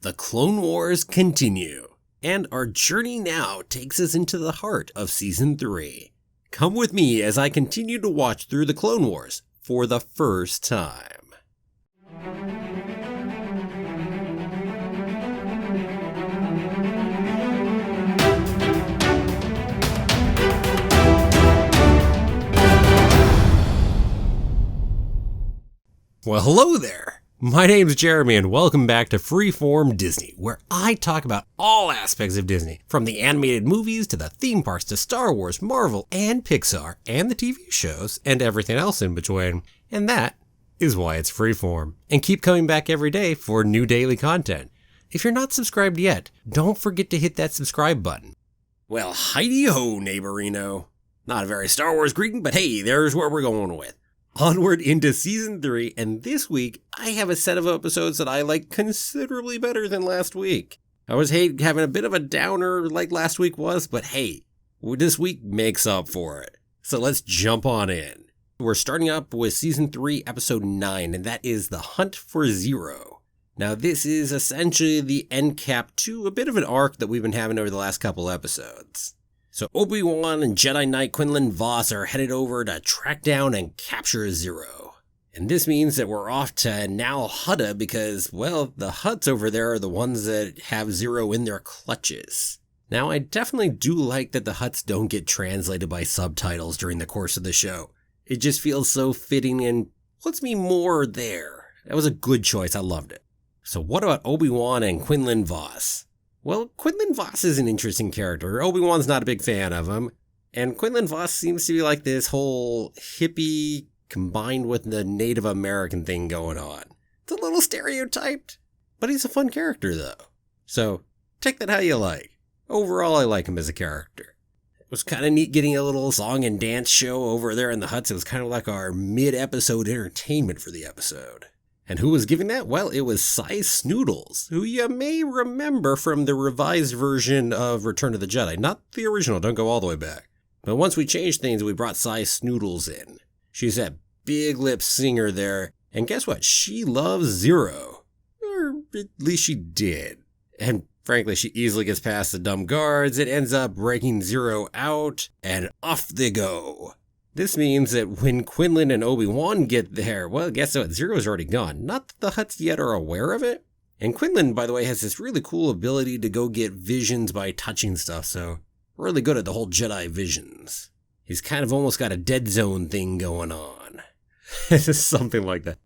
The Clone Wars continue, and our journey now takes us into the heart of Season 3. Come with me as I continue to watch through the Clone Wars for the first time. Well, hello there! My name's Jeremy and welcome back to Freeform Disney, where I talk about all aspects of Disney, from the animated movies to the theme parks to Star Wars, Marvel, and Pixar, and the TV shows, and everything else in between. And that is why it's Freeform. And keep coming back every day for new daily content. If you're not subscribed yet, don't forget to hit that subscribe button. Well, heidi-ho, neighborino. Not a very Star Wars greeting, but hey, there's where we're going with. Onward into Season 3, and this week, I have a set of episodes that I like considerably better than last week. I was having a bit of a downer like last week was, but hey, this week makes up for it. So let's jump on in. We're starting up with Season 3, Episode 9, and that is The Hunt for Zero. Now this is essentially the end cap to a bit of an arc that we've been having over the last couple episodes. So Obi-Wan and Jedi Knight Quinlan Vos are headed over to track down and capture Zero. And this means that we're off to Nal Hutta because, well, the Hutts over there are the ones that have Zero in their clutches. Now, I definitely do like that the Hutts don't get translated by subtitles during the course of the show. It just feels so fitting and puts me more there. That was a good choice, I loved it. So what about Obi-Wan and Quinlan Vos? Well, Quinlan Vos is an interesting character. Obi-Wan's not a big fan of him. And Quinlan Vos seems to be like this whole hippie combined with the Native American thing going on. It's a little stereotyped, but he's a fun character though. So, take that how you like. Overall, I like him as a character. It was kind of neat getting a little song and dance show over there in the Hutts. It was kind of like our mid-episode entertainment for the episode. And who was giving that? Well, it was Cy Snoodles, who you may remember from the revised version of Return of the Jedi. Not the original, don't go all the way back. But once we changed things, we brought Cy Snoodles in. She's that big lip singer there, and guess what? She loves Zero. Or at least she did. And frankly, she easily gets past the dumb guards. It ends up breaking Zero out, and off they go. This means that when Quinlan and Obi-Wan get there, well, guess what? Zero's already gone. Not that the Hutts yet are aware of it. And Quinlan, by the way, has this really cool ability to go get visions by touching stuff, so really good at the whole Jedi visions. He's kind of almost got a dead zone thing going on. Something like that.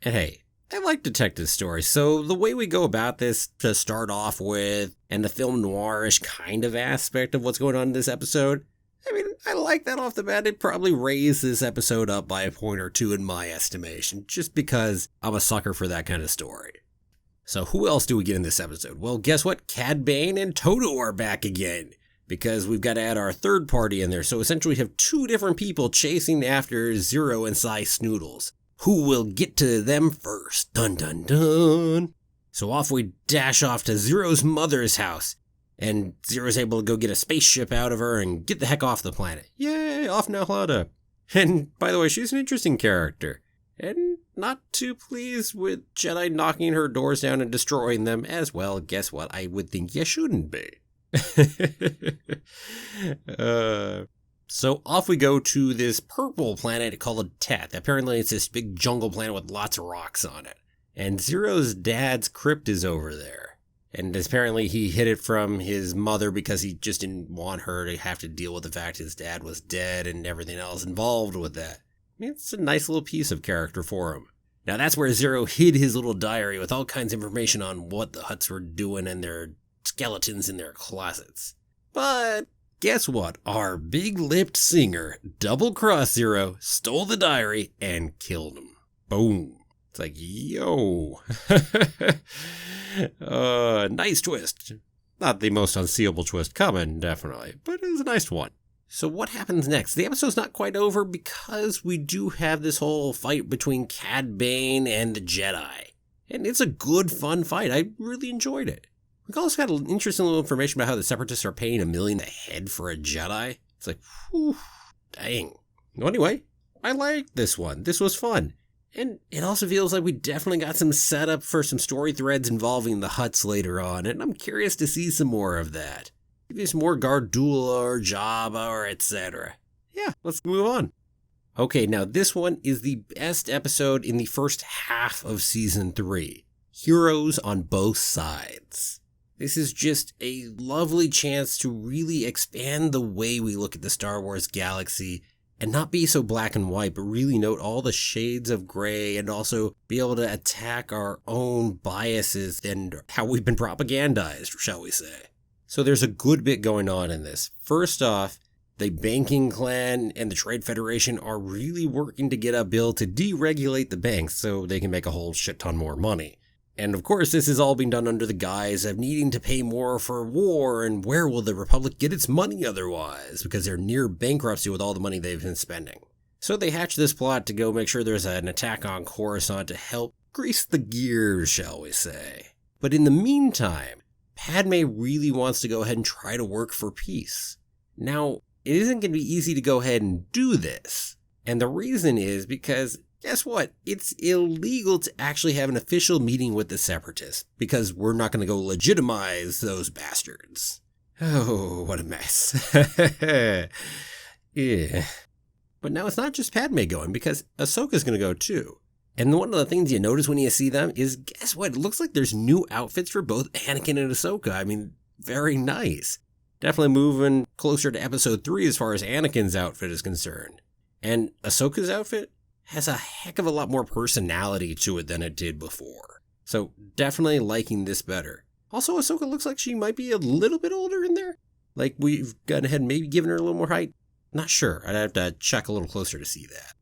And hey, I like detective stories, so the way we go about this to start off with, and the film noirish kind of aspect of what's going on in this episode, I mean, I like that off the bat. It probably raised this episode up by a point or two in my estimation, just because I'm a sucker for that kind of story. So who else do we get in this episode? Well, guess what? Cad Bane and Toto are back again, because we've got to add our third party in there. So essentially we have two different people chasing after Zero and Cy Snoodles. Who will get to them first? Dun dun dun. So off we dash off to Zero's mother's house. And Zero's able to go get a spaceship out of her and get the heck off the planet. Yay, off Nal Hutta. And by the way, she's an interesting character. And not too pleased with Jedi knocking her doors down and destroying them as well. Guess what? I would think you shouldn't be. So off we go to this purple planet called Teth. Apparently it's this big jungle planet with lots of rocks on it. And Zero's dad's crypt is over there. And apparently he hid it from his mother because he just didn't want her to have to deal with the fact his dad was dead and everything else involved with that. I mean, it's a nice little piece of character for him. Now that's where Zero hid his little diary with all kinds of information on what the Hutts were doing and their skeletons in their closets. But guess what? Our big-lipped singer double-crossed Zero, stole the diary, and killed him. Boom. It's like, yo. Nice twist. Not the most unseeable twist coming, definitely, but it was a nice one. So what happens next? The episode's not quite over because we do have this whole fight between Cad Bane and the Jedi. And it's a good, fun fight. I really enjoyed it. We also got interesting little information about how the Separatists are paying $1 million a head for a Jedi. It's like, whew, dang. Well, anyway, I liked this one. This was fun. And it also feels like we definitely got some setup for some story threads involving the Hutts later on, and I'm curious to see some more of that. Maybe some more Gardula or Jabba or etc. Yeah, let's move on. Okay, now this one is the best episode in the first half of Season 3. Heroes on Both Sides. This is just a lovely chance to really expand the way we look at the Star Wars galaxy and not be so black and white, but really note all the shades of gray and also be able to attack our own biases and how we've been propagandized, shall we say. So there's a good bit going on in this. First off, the banking clan and the Trade Federation are really working to get a bill to deregulate the banks so they can make a whole shit ton more money. And of course, this is all being done under the guise of needing to pay more for war, and where will the Republic get its money otherwise, because they're near bankruptcy with all the money they've been spending. So they hatch this plot to go make sure there's an attack on Coruscant to help grease the gears, shall we say. But in the meantime, Padme really wants to go ahead and try to work for peace. Now, it isn't going to be easy to go ahead and do this. And the reason is because, guess what? It's illegal to actually have an official meeting with the Separatists, because we're not going to go legitimize those bastards. Oh, what a mess. Yeah. But now it's not just Padme going, because Ahsoka's going to go too. And one of the things you notice when you see them is, guess what? It looks like there's new outfits for both Anakin and Ahsoka. I mean, very nice. Definitely moving closer to episode 3 as far as Anakin's outfit is concerned. And Ahsoka's outfit has a heck of a lot more personality to it than it did before. So definitely liking this better. Also, Ahsoka looks like she might be a little bit older in there. Like we've gone ahead and maybe given her a little more height. Not sure. I'd have to check a little closer to see that.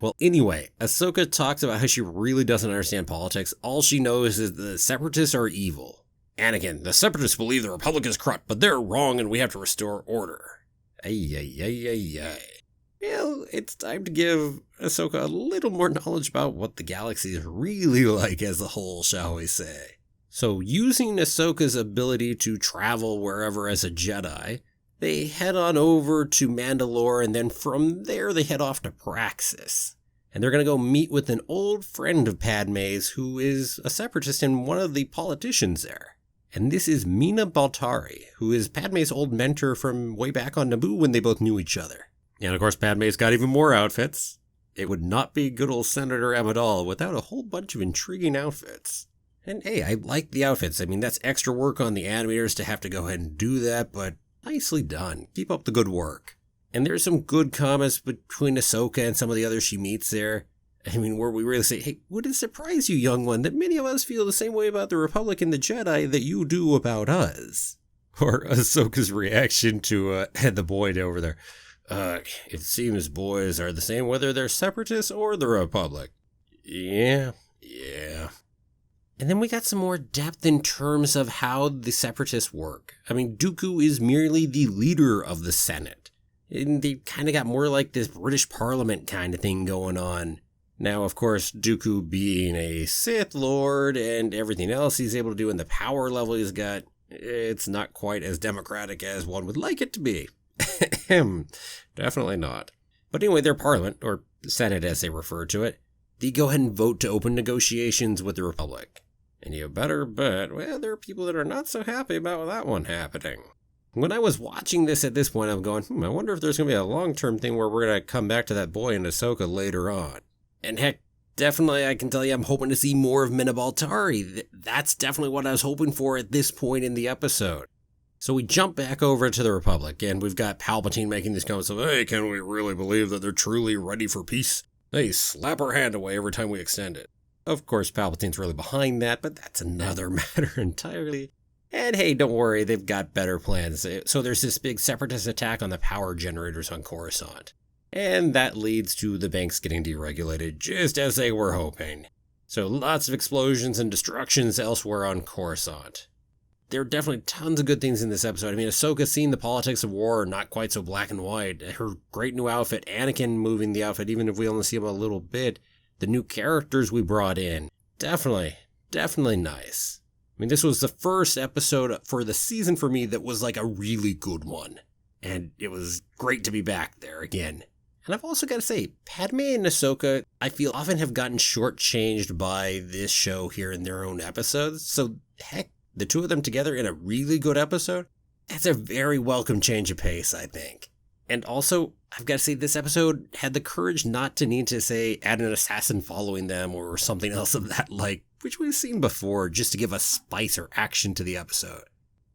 Well, anyway, Ahsoka talks about how she really doesn't understand politics. All she knows is the Separatists are evil. Anakin, the Separatists believe the Republic is corrupt, but they're wrong and we have to restore order. Ay. Well, it's time to give Ahsoka a little more knowledge about what the galaxy is really like as a whole, shall we say. So, using Ahsoka's ability to travel wherever as a Jedi, they head on over to Mandalore, and then from there they head off to Praxis. And they're going to go meet with an old friend of Padme's who is a Separatist and one of the politicians there. And this is Mina Baltari, who is Padme's old mentor from way back on Naboo when they both knew each other. And of course, Padme's got even more outfits. It would not be good old Senator Amidala without a whole bunch of intriguing outfits. And hey, I like the outfits. I mean, that's extra work on the animators to have to go ahead and do that, but nicely done. Keep up the good work. And there's some good comments between Ahsoka and some of the others she meets there. I mean, where we really say, hey, would it surprise you, young one, that many of us feel the same way about the Republic and the Jedi that you do about us? Or Ahsoka's reaction to the boy over there. It seems boys are the same whether they're Separatists or the Republic. Yeah. And then we got some more depth in terms of how the Separatists work. I mean, Dooku is merely the leader of the Senate. And they kind of got more like this British Parliament kind of thing going on. Now, of course, Dooku being a Sith Lord and everything else he's able to do and the power level he's got, it's not quite as democratic as one would like it to be. Definitely not. But anyway, their Parliament, or Senate as they refer to it, they go ahead and vote to open negotiations with the Republic. And you better bet, well, there are people that are not so happy about that one happening. When I was watching this at this point, I'm going, I wonder if there's going to be a long-term thing where we're going to come back to that boy in Ahsoka later on. And heck, definitely I can tell you I'm hoping to see more of Mina Baltari. That's definitely what I was hoping for at this point in the episode. So we jump back over to the Republic, and we've got Palpatine making these comments of, hey, can we really believe that they're truly ready for peace? They slap our hand away every time we extend it. Of course, Palpatine's really behind that, but that's another matter entirely. And hey, don't worry, they've got better plans. So there's this big Separatist attack on the power generators on Coruscant. And that leads to the banks getting deregulated, just as they were hoping. So lots of explosions and destructions elsewhere on Coruscant. There are definitely tons of good things in this episode. I mean, Ahsoka seeing the politics of war are not quite so black and white. Her great new outfit, Anakin moving the outfit, even if we only see him a little bit. The new characters we brought in. Definitely nice. I mean, this was the first episode for the season for me that was like a really good one. And it was great to be back there again. And I've also got to say, Padme and Ahsoka, I feel often have gotten shortchanged by this show here in their own episodes. So, heck, the two of them together in a really good episode, that's a very welcome change of pace, I think. And also, I've got to say, this episode had the courage not to need to, say, add an assassin following them or something else of that like, which we've seen before, just to give us spice or action to the episode.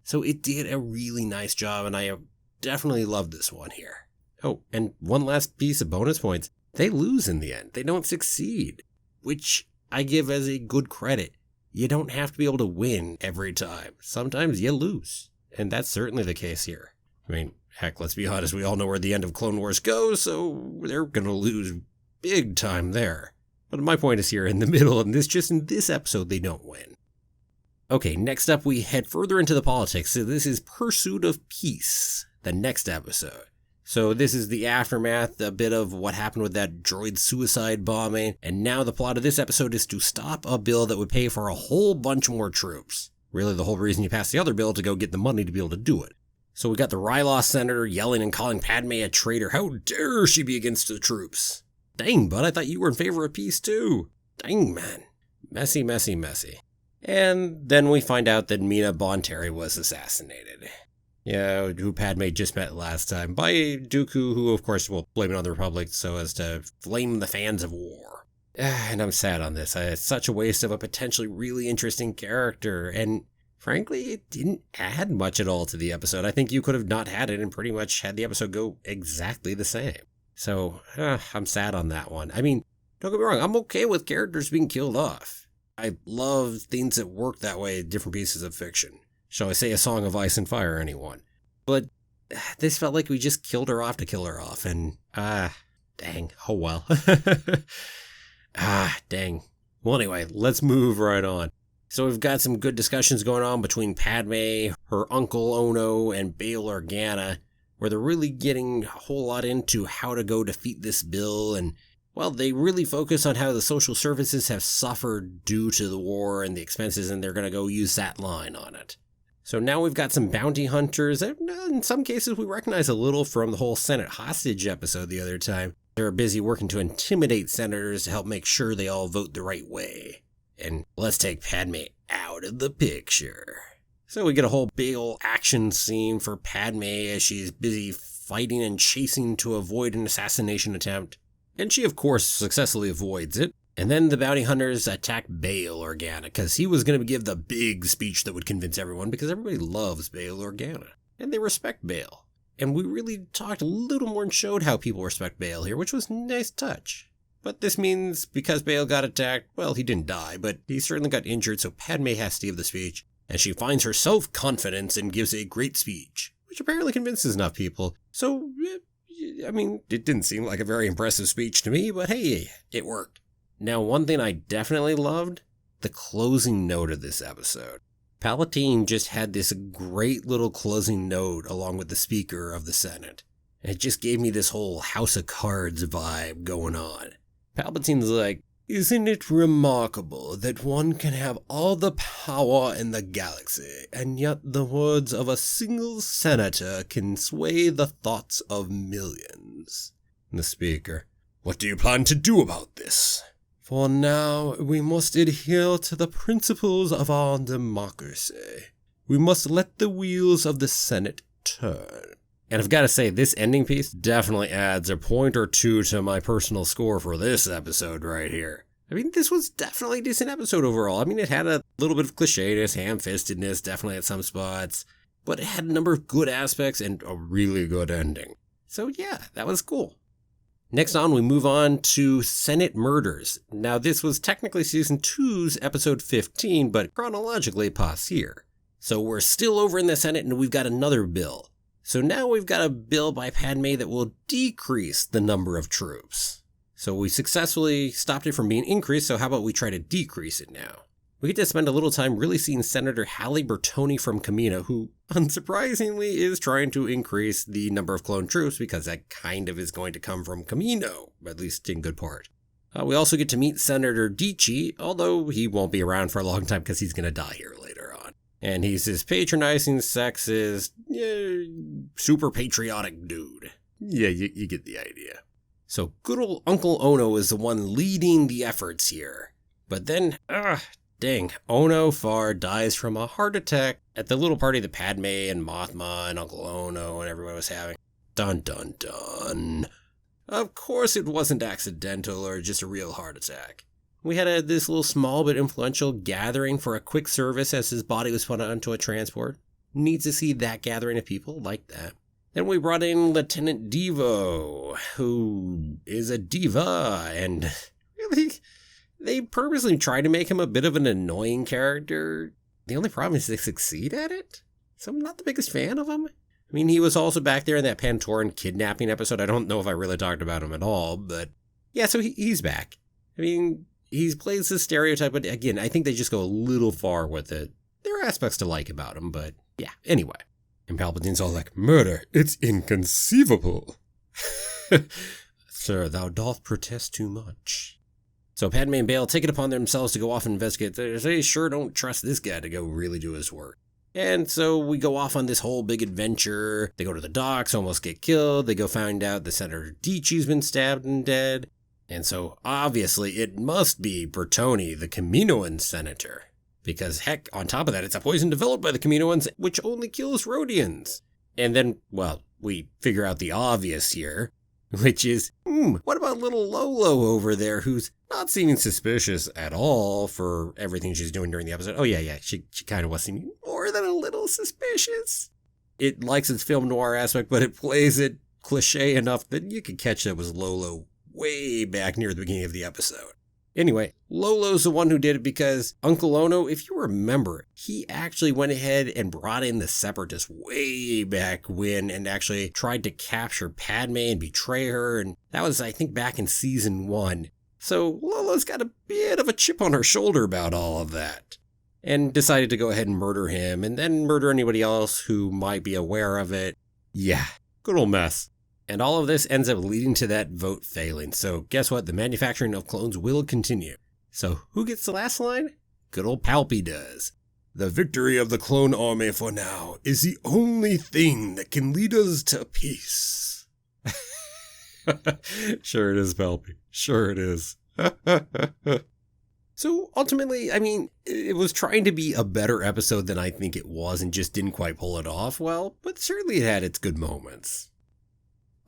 So it did a really nice job, and I definitely loved this one here. Oh, and one last piece of bonus points. They lose in the end. They don't succeed, which I give as a good credit. You don't have to be able to win every time. Sometimes you lose, and that's certainly the case here. I mean, heck, let's be honest, we all know where the end of Clone Wars goes, so they're going to lose big time there. But my point is here in the middle, and just in this episode, they don't win. Okay, next up, we head further into the politics. So this is Pursuit of Peace, the next episode. So this is the aftermath, a bit of what happened with that droid suicide bombing, and now the plot of this episode is to stop a bill that would pay for a whole bunch more troops. Really the whole reason you passed the other bill to go get the money to be able to do it. So we got the Ryloth senator yelling and calling Padme a traitor. How dare she be against the troops? Dang, bud, I thought you were in favor of peace too. Dang, man. Messy, messy, messy. And then we find out that Mina Bonteri was assassinated. Yeah, who Padme just met last time, by Dooku, who of course will blame it on the Republic so as to flame the fans of war. And I'm sad on this. It's such a waste of a potentially really interesting character, and frankly, it didn't add much at all to the episode. I think you could have not had it and pretty much had the episode go exactly the same. So, I'm sad on that one. I mean, don't get me wrong, I'm okay with characters being killed off. I love things that work that way in different pieces of fiction. Shall I say A Song of Ice and Fire, anyone? But this felt like we just killed her off to kill her off, and, dang, oh well. Dang. Well, anyway, let's move right on. So we've got some good discussions going on between Padme, her uncle Ono, and Bail Organa, where they're really getting a whole lot into how to go defeat this bill, and, well, they really focus on how the social services have suffered due to the war and the expenses, and they're going to go use that line on it. So now we've got some bounty hunters, and in some cases we recognize a little from the whole Senate hostage episode the other time. They're busy working to intimidate senators to help make sure they all vote the right way. And let's take Padme out of the picture. So we get a whole big ol' action scene for Padme as she's busy fighting and chasing to avoid an assassination attempt. And she, of course, successfully avoids it. And then the bounty hunters attack Bail Organa, because he was going to give the big speech that would convince everyone, because everybody loves Bail Organa. And they respect Bail. And we really talked a little more and showed how people respect Bail here, which was a nice touch. But this means because Bail got attacked, well, he didn't die, but he certainly got injured, so Padme has to give the speech. And she finds her self-confidence and gives a great speech, which apparently convinces enough people. So, I mean, it didn't seem like a very impressive speech to me, but hey, it worked. Now, one thing I definitely loved, the closing note of this episode. Palpatine just had this great little closing note along with the Speaker of the Senate. And it just gave me this whole House of Cards vibe going on. Palpatine's like, "Isn't it remarkable that one can have all the power in the galaxy, and yet the words of a single senator can sway the thoughts of millions?" And the Speaker, "What do you plan to do about this?" "For now, we must adhere to the principles of our democracy. We must let the wheels of the Senate turn." And I've got to say, this ending piece definitely adds a point or two to my personal score for this episode right here. I mean, this was definitely a decent episode overall. I mean, it had a little bit of clichéness, ham-fistedness, definitely at some spots, but it had a number of good aspects and a really good ending. So yeah, that was cool. Next on, we move on to Senate Murders. Now, this was technically Season 2's Episode 15, but chronologically pas here. So we're still over in the Senate, and we've got another bill. So now we've got a bill by Padme that will decrease the number of troops. So we successfully stopped it from being increased, so how about we try to decrease it now? We get to spend a little time really seeing Senator Halle Bertoni from Kamino, who, unsurprisingly, is trying to increase the number of clone troops because that kind of is going to come from Kamino, at least in good part. We also get to meet Senator Dichi, although he won't be around for a long time because he's going to die here later on. And he's this patronizing, sexist, super patriotic dude. Yeah, you get the idea. So good old Uncle Ono is the one leading the efforts here. But then, dang, Ono Far dies from a heart attack at the little party that Padme and Mothma and Uncle Ono and everyone was having. Dun dun dun. Of course it wasn't accidental or just a real heart attack. We had this little small but influential gathering for a quick service as his body was put onto a transport. Neat to see that gathering of people like that. Then we brought in Lieutenant Devo, who is a diva, and really, they purposely tried to make him a bit of an annoying character. The only problem is they succeed at it, so I'm not the biggest fan of him. I mean, he was also back there in that Pantoran kidnapping episode. I don't know if I really talked about him at all, but yeah, so he's back. I mean, he plays this stereotype, but again, I think they just go a little far with it. There are aspects to like about him, but yeah, anyway. And Palpatine's all like, "Murder, it's inconceivable." "Sir, thou doth protest too much." So Padme and Bail take it upon themselves to go off and investigate. They sure don't trust this guy to go really do his work. And so we go off on this whole big adventure. They go to the docks, almost get killed. They go find out that Senator Dichi's been stabbed and dead. And so obviously it must be Bertoni, the Kaminoan senator. Because heck, on top of that, it's a poison developed by the Kaminoans, which only kills Rhodians. And then, well, we figure out the obvious here, which is, what about little Lolo over there who's not seeming suspicious at all for everything she's doing during the episode? Oh yeah, she kind of was seeming more than a little suspicious. It likes its film noir aspect, but it plays it cliche enough that you could catch that was Lolo way back near the beginning of the episode. Anyway, Lolo's the one who did it because Uncle Ono, if you remember, he actually went ahead and brought in the Separatists way back when and actually tried to capture Padme and betray her. And that was, I think, back in season 1. So Lolo's got a bit of a chip on her shoulder about all of that. And decided to go ahead and murder him and then murder anybody else who might be aware of it. Yeah, good old mess. And all of this ends up leading to that vote failing. So guess what? The manufacturing of clones will continue. So who gets the last line? Good old Palpy does. "The victory of the clone army for now is the only thing that can lead us to peace." Sure it is, Palpy. Sure it is. So ultimately, I mean, it was trying to be a better episode than I think it was and just didn't quite pull it off well, but certainly it had its good moments.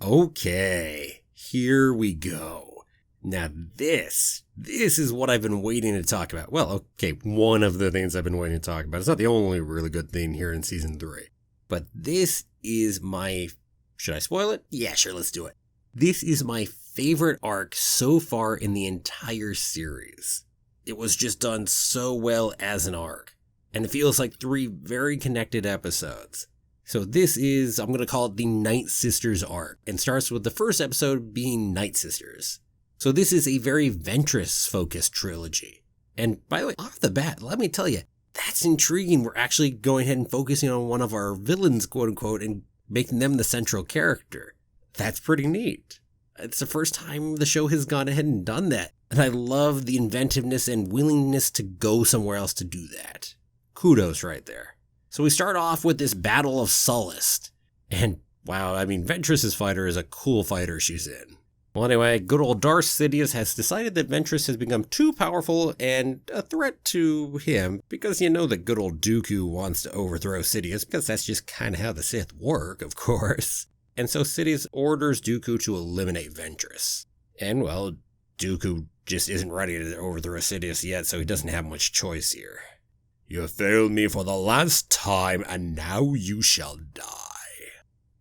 Okay, here we go. Now this is what I've been waiting to talk about. Well, okay, one of the things I've been waiting to talk about. It's not the only really good thing here in season 3. But this is should I spoil it? Yeah, sure, let's do it. This is my favorite arc so far in the entire series. It was just done so well as an arc. And it feels like 3 very connected episodes. So this is, I'm going to call it the Night Sisters arc, and starts with the first episode being Night Sisters. So this is a very Ventress-focused trilogy. And by the way, off the bat, let me tell you, that's intriguing. We're actually going ahead and focusing on one of our villains, quote-unquote, and making them the central character. That's pretty neat. It's the first time the show has gone ahead and done that. And I love the inventiveness and willingness to go somewhere else to do that. Kudos right there. So we start off with this Battle of Sullust. And wow, I mean, Ventress's fighter is a cool fighter she's in. Well, anyway, good old Darth Sidious has decided that Ventress has become too powerful and a threat to him because you know that good old Dooku wants to overthrow Sidious because that's just kind of how the Sith work, of course. And so Sidious orders Dooku to eliminate Ventress. And well, Dooku just isn't ready to overthrow Sidious yet, so he doesn't have much choice here. "You failed me for the last time, and now you shall die."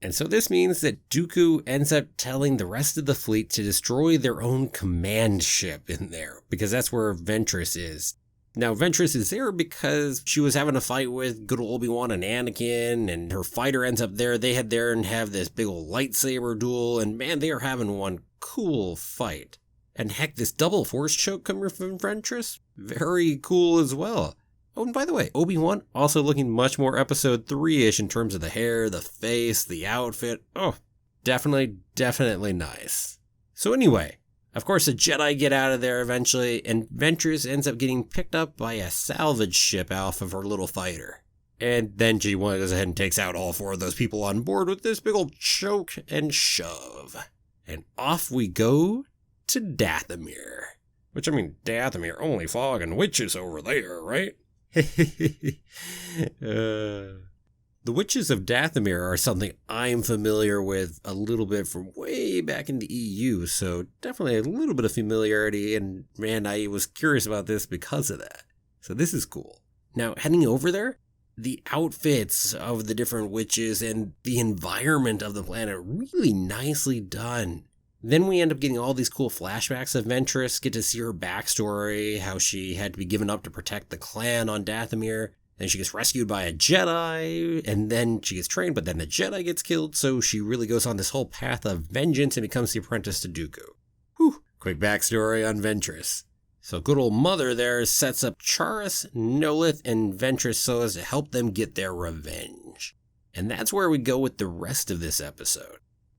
And so this means that Dooku ends up telling the rest of the fleet to destroy their own command ship in there, because that's where Ventress is. Now, Ventress is there because she was having a fight with good old Obi-Wan and Anakin, and her fighter ends up there. They head there and have this big old lightsaber duel, and man, they are having one cool fight. And heck, this double force choke coming from Ventress, very cool as well. Oh, and by the way, Obi-Wan also looking much more episode 3-ish in terms of the hair, the face, the outfit. Oh, definitely nice. So anyway, of course the Jedi get out of there eventually, and Ventress ends up getting picked up by a salvage ship off of her little fighter. And then she goes ahead and takes out all 4 of those people on board with this big old choke and shove. And off we go to Dathomir. Which, I mean, Dathomir, only fog and witches over there, right? The witches of Dathomir are something I'm familiar with a little bit from way back in the EU, so definitely a little bit of familiarity, and man, I was curious about this because of that. So this is cool. Now, heading over there, the outfits of the different witches and the environment of the planet are really nicely done. Then we end up getting all these cool flashbacks of Ventress, get to see her backstory, how she had to be given up to protect the clan on Dathomir. Then she gets rescued by a Jedi, and then she gets trained, but then the Jedi gets killed, so she really goes on this whole path of vengeance and becomes the apprentice to Dooku. Whew, quick backstory on Ventress. So good old mother there sets up Charis, Nolith, and Ventress so as to help them get their revenge. And that's where we go with the rest of this episode.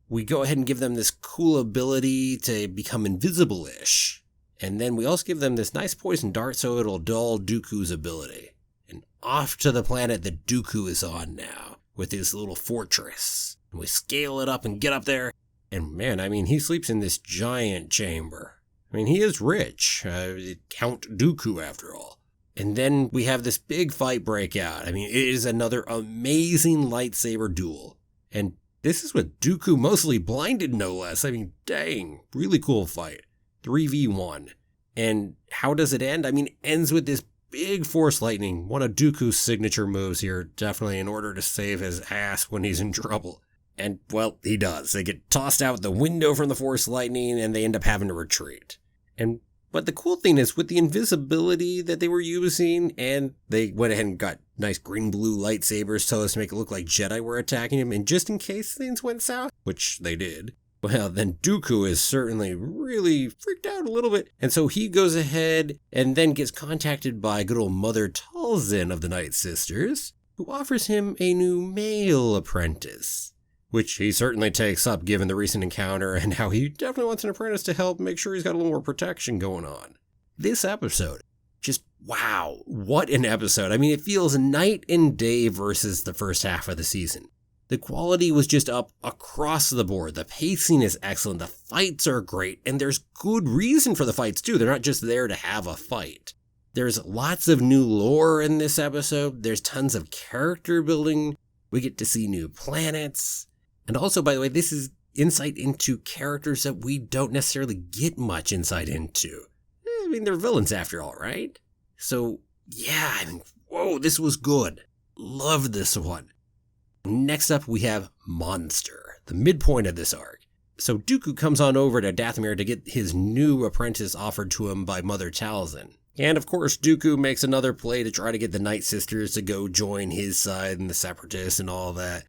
We go ahead and give them this cool ability to become invisible-ish. And then we also give them this nice poison dart so it'll dull Dooku's ability. And off to the planet that Dooku is on now, with his little fortress. And we scale it up and get up there. And man, I mean, he sleeps in this giant chamber. I mean, he is rich. Count Dooku, after all. And then we have this big fight break out. I mean, it is another amazing lightsaber duel. And this is with Dooku mostly blinded, no less. I mean, dang, really cool fight. 3v1. And how does it end? I mean, it ends with this big force lightning, one of Dooku's signature moves here, definitely in order to save his ass when he's in trouble. And, well, he does. They get tossed out the window from the force lightning, and they end up having to retreat. But the cool thing is, with the invisibility that they were using, and they went ahead and got nice green-blue lightsabers so as to make it look like Jedi were attacking him, and just in case things went south, which they did, well, then Dooku is certainly really freaked out a little bit. And so he goes ahead and then gets contacted by good old Mother Talzin of the Night Sisters, who offers him a new male apprentice, which he certainly takes up given the recent encounter and how he definitely wants an apprentice to help make sure he's got a little more protection going on. This episode, just wow, what an episode. I mean, it feels night and day versus the first half of the season. The quality was just up across the board. The pacing is excellent. The fights are great. And there's good reason for the fights, too. They're not just there to have a fight. There's lots of new lore in this episode. There's tons of character building. We get to see new planets. And also, by the way, this is insight into characters that we don't necessarily get much insight into. I mean, they're villains after all, right? So, yeah, I mean, whoa, this was good. Love this one. Next up, we have Monster, the midpoint of this arc. So Dooku comes on over to Dathomir to get his new apprentice offered to him by Mother Talzin. And of course, Dooku makes another play to try to get the Night Sisters to go join his side and the Separatists and all that.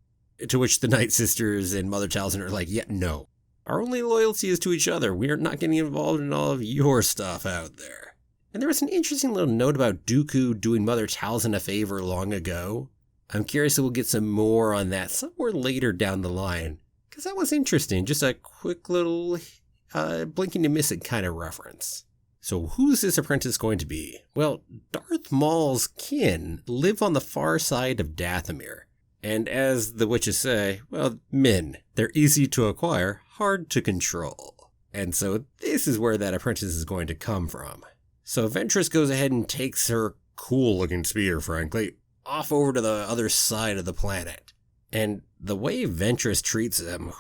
To which the Night Sisters and Mother Talzin are like, yeah, no. Our only loyalty is to each other. We are not getting involved in all of your stuff out there. And there was an interesting little note about Dooku doing Mother Talzin a favor long ago. I'm curious if we'll get some more on that somewhere later down the line, because that was interesting. Just a quick little blinking to miss it kind of reference. So who's this apprentice going to be? Well, Darth Maul's kin live on the far side of Dathomir. And as the witches say, well, men, they're easy to acquire, hard to control. And so this is where that apprentice is going to come from. So Ventress goes ahead and takes her cool-looking speeder, frankly, off over to the other side of the planet. And the way Ventress treats them,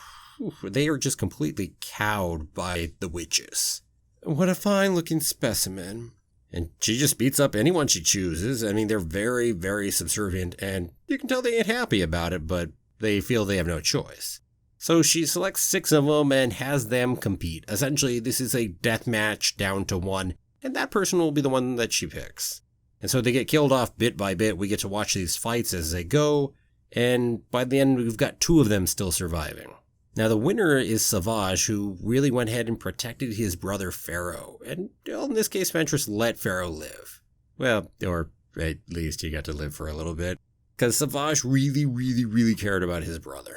they are just completely cowed by the witches. What a fine-looking specimen. And she just beats up anyone she chooses. I mean, they're very, very subservient, and you can tell they ain't happy about it, but they feel they have no choice. So she selects 6 of them and has them compete. Essentially, this is a death match down to 1, and that person will be the one that she picks. And so they get killed off bit by bit. We get to watch these fights as they go. And by the end, we've got 2 of them still surviving. Now, the winner is Savage, who really went ahead and protected his brother Pharaoh. And well, in this case, Ventress let Pharaoh live. Well, or at least he got to live for a little bit. Because Savage really, really, really cared about his brother.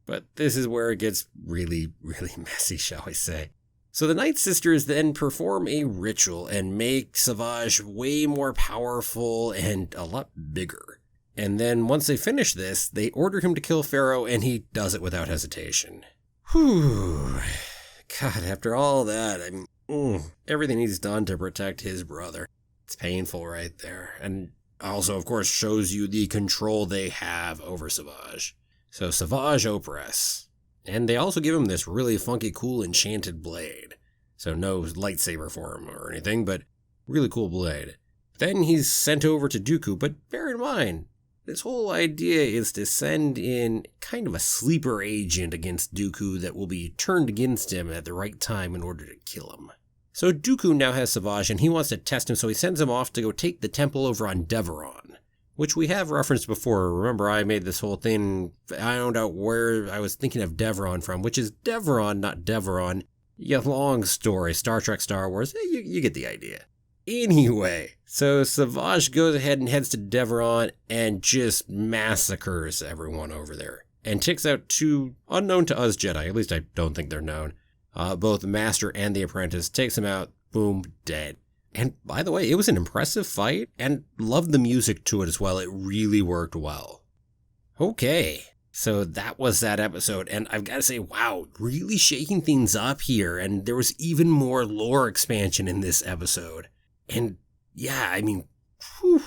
But this is where it gets really, really messy, shall we say. So the Night Sisters then perform a ritual and make Savage way more powerful and a lot bigger. And then once they finish this, they order him to kill Pharaoh, and he does it without hesitation. Whew. God, after all that, everything he's done to protect his brother. It's painful right there. And also, of course, shows you the control they have over Savage. So Savage oppress. And they also give him this really funky, cool, enchanted blade. So no lightsaber form or anything, but really cool blade. Then he's sent over to Dooku, but bear in mind, this whole idea is to send in kind of a sleeper agent against Dooku that will be turned against him at the right time in order to kill him. So Dooku now has Savage, and he wants to test him, so he sends him off to go take the temple over on Deveron, which we have referenced before. Remember, I made this whole thing, I don't know where I was thinking of Deveron from, which is Deveron, not Deveron. Yeah, long story, Star Trek, Star Wars, you get the idea. Anyway, so Savage goes ahead and heads to Deveron and just massacres everyone over there. And takes out two unknown to us Jedi, at least I don't think they're known. Both the Master and the Apprentice, takes him out, boom, dead. And by the way, it was an impressive fight, and loved the music to it as well. It really worked well. Okay, so that was that episode, and I've got to say, wow, really shaking things up here, and there was even more lore expansion in this episode. And yeah, whew.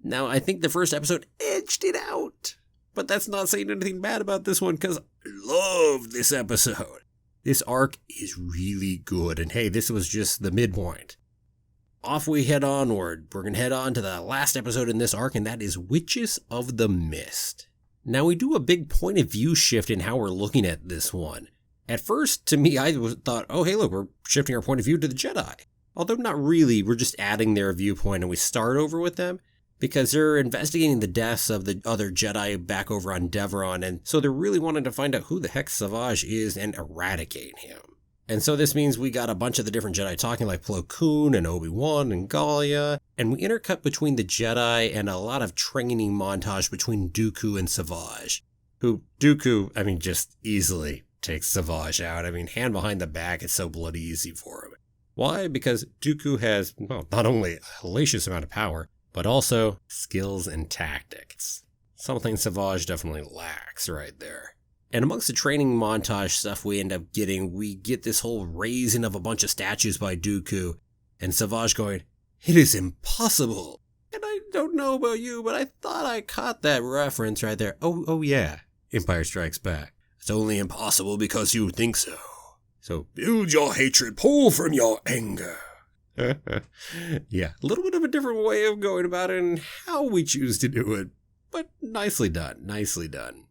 Now I think the first episode edged it out, but that's not saying anything bad about this one, because I love this episode. This arc is really good, and hey, this was just the midpoint. Off we head onward. We're going to head on to the last episode in this arc, and that is Witches of the Mist. Now, we do a big point of view shift in how we're looking at this one. At first, to me, I thought, oh, hey, look, we're shifting our point of view to the Jedi. Although not really, we're just adding their viewpoint, and we start over with them, because they're investigating the deaths of the other Jedi back over on Deveron, and so they're really wanting to find out who the heck Savage is and eradicate him. And so this means we got a bunch of the different Jedi talking, like Plo Koon and Obi-Wan and Galia, and we intercut between the Jedi and a lot of training montage between Dooku and Savage, who Dooku, just easily takes Savage out. Hand behind the back, it's so bloody easy for him. Why? Because Dooku has, not only a hellacious amount of power, but also skills and tactics. Something Savage definitely lacks right there. And amongst the training montage stuff we end up getting, we get this whole raising of a bunch of statues by Dooku, and Savage going, "It is impossible." And I don't know about you, but I thought I caught that reference right there. Oh yeah, Empire Strikes Back. It's only impossible because you think so. So build your hatred, pull from your anger. Yeah, a little bit of a different way of going about it and how we choose to do it, but nicely done, nicely done.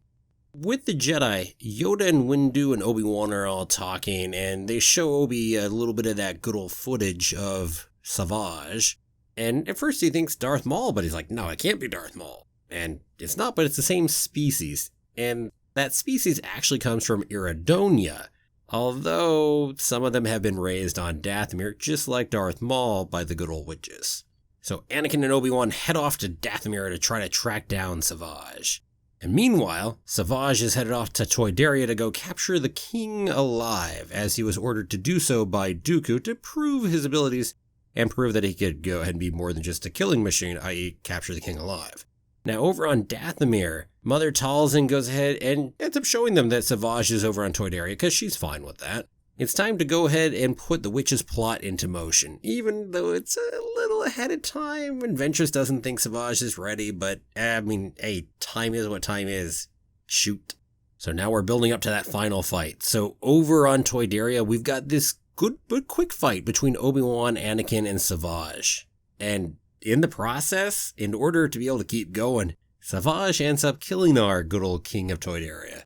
With the Jedi, Yoda and Windu and Obi-Wan are all talking, and they show Obi a little bit of that good old footage of Savage. And at first he thinks Darth Maul, but he's like, no, it can't be Darth Maul. And it's not, but it's the same species. And that species actually comes from Iridonia, although some of them have been raised on Dathomir, just like Darth Maul, by the good old witches. So Anakin and Obi-Wan head off to Dathomir to try to track down Savage. And meanwhile, Savage is headed off to Toydaria to go capture the king alive, as he was ordered to do so by Dooku to prove his abilities and prove that he could go ahead and be more than just a killing machine, i.e. capture the king alive. Now over on Dathomir, Mother Talzin goes ahead and ends up showing them that Savage is over on Toydaria because she's fine with that. It's time to go ahead and put the witch's plot into motion, even though it's a little ahead of time and Ventress doesn't think Savage is ready, but hey, time is what time is. Shoot. So now we're building up to that final fight. So over on Toydaria, we've got this good but quick fight between Obi-Wan, Anakin, and Savage. And in the process, in order to be able to keep going, Savage ends up killing our good old king of Toydaria.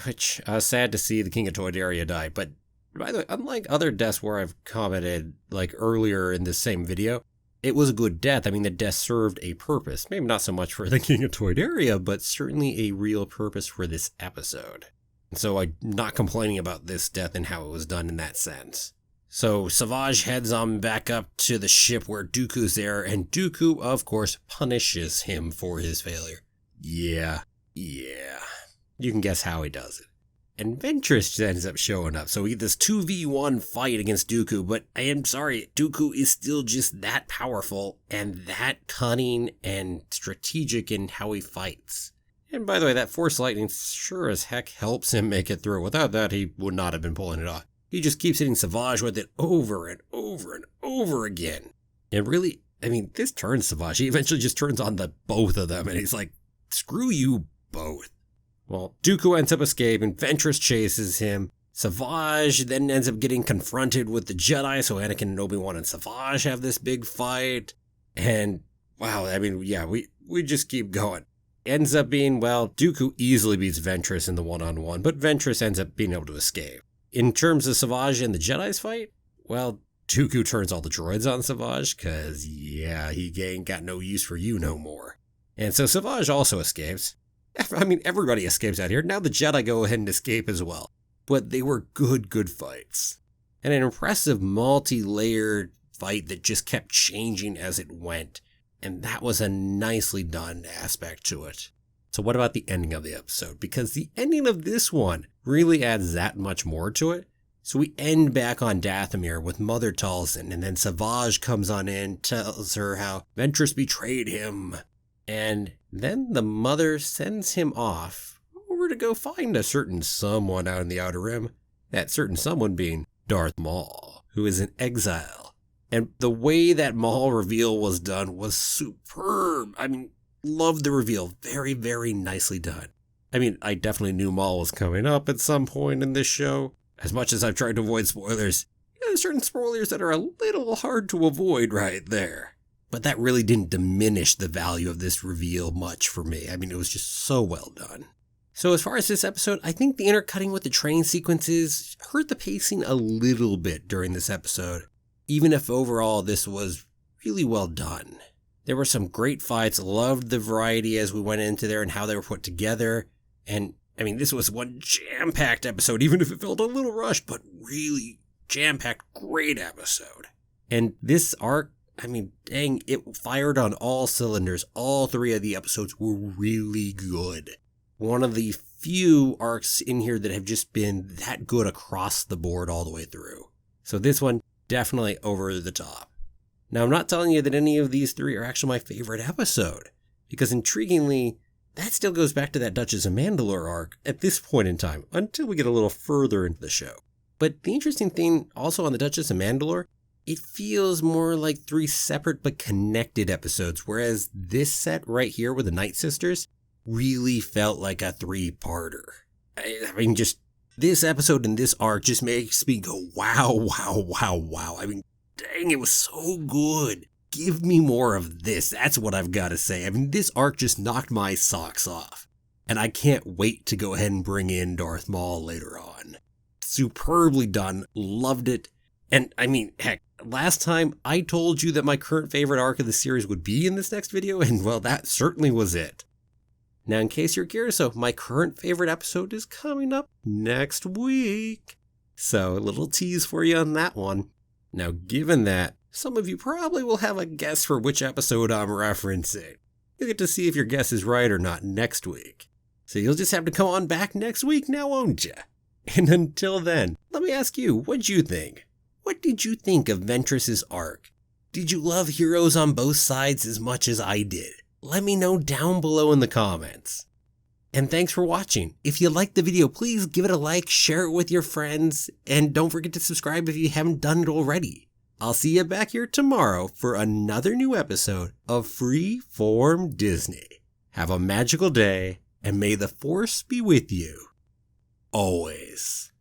Which, sad to see the king of Toydaria die, but by the way, unlike other deaths where I've commented, like earlier in this same video, it was a good death. The death served a purpose. Maybe not so much for the king of Toydaria, but certainly a real purpose for this episode. And so I'm not complaining about this death and how it was done in that sense. So Savage heads on back up to the ship where Dooku's there, and Dooku, of course, punishes him for his failure. Yeah. You can guess how he does it. And Ventress ends up showing up, so we get this 2v1 fight against Dooku, but I am sorry, Dooku is still just that powerful and that cunning and strategic in how he fights. And by the way, that Force Lightning sure as heck helps him make it through. Without that, he would not have been pulling it off. He just keeps hitting Savage with it over and over and over again. And really, this turns Savage. He eventually just turns on the both of them, and he's like, screw you both. Well, Dooku ends up escaping, Ventress chases him. Savage then ends up getting confronted with the Jedi, so Anakin and Obi-Wan and Savage have this big fight. And, wow, we just keep going. Ends up being, Dooku easily beats Ventress in the one-on-one, but Ventress ends up being able to escape. In terms of Savage and the Jedi's fight, Dooku turns all the droids on Savage, cause he ain't got no use for you no more. And so Savage also escapes. Everybody escapes out here. Now the Jedi go ahead and escape as well. But they were good fights. And an impressive multi-layered fight that just kept changing as it went. And that was a nicely done aspect to it. So what about the ending of the episode? Because the ending of this one really adds that much more to it. So we end back on Dathomir with Mother Talzin, and then Savage comes on in, tells her how Ventress betrayed him. And then the mother sends him off over to go find a certain someone out in the Outer Rim. That certain someone being Darth Maul, who is in exile. And the way that Maul reveal was done was superb. Loved the reveal. Very, very nicely done. I definitely knew Maul was coming up at some point in this show. As much as I've tried to avoid spoilers, there's certain spoilers that are a little hard to avoid right there. But that really didn't diminish the value of this reveal much for me. It was just so well done. So as far as this episode, I think the intercutting with the train sequences hurt the pacing a little bit during this episode, even if overall this was really well done. There were some great fights, loved the variety as we went into there and how they were put together. And this was one jam-packed episode, even if it felt a little rushed, but really jam-packed, great episode. And this arc, it fired on all cylinders. All three of the episodes were really good. One of the few arcs in here that have just been that good across the board all the way through. So this one, definitely over the top. Now, I'm not telling you that any of these three are actually my favorite episode, because intriguingly, that still goes back to that Duchess of Mandalore arc at this point in time, until we get a little further into the show. But the interesting thing also on the Duchess of Mandalore, it feels more like three separate but connected episodes, whereas this set right here with the Night Sisters really felt like a three-parter. Just this episode and this arc just makes me go, wow. Dang, it was so good. Give me more of this. That's what I've got to say. This arc just knocked my socks off. And I can't wait to go ahead and bring in Darth Maul later on. Superbly done. Loved it. And heck, last time I told you that my current favorite arc of the series would be in this next video, and that certainly was it. Now, in case you're curious, my current favorite episode is coming up next week. So, a little tease for you on that one. Now, given that, some of you probably will have a guess for which episode I'm referencing. You'll get to see if your guess is right or not next week. So you'll just have to come on back next week now, won't ya? And until then, let me ask you, what'd you think? What did you think of Ventress's arc? Did you love heroes on both sides as much as I did? Let me know down below in the comments. And thanks for watching. If you liked the video, please give it a like, share it with your friends, and don't forget to subscribe if you haven't done it already. I'll see you back here tomorrow for another new episode of Freeform Disney. Have a magical day, and may the Force be with you always.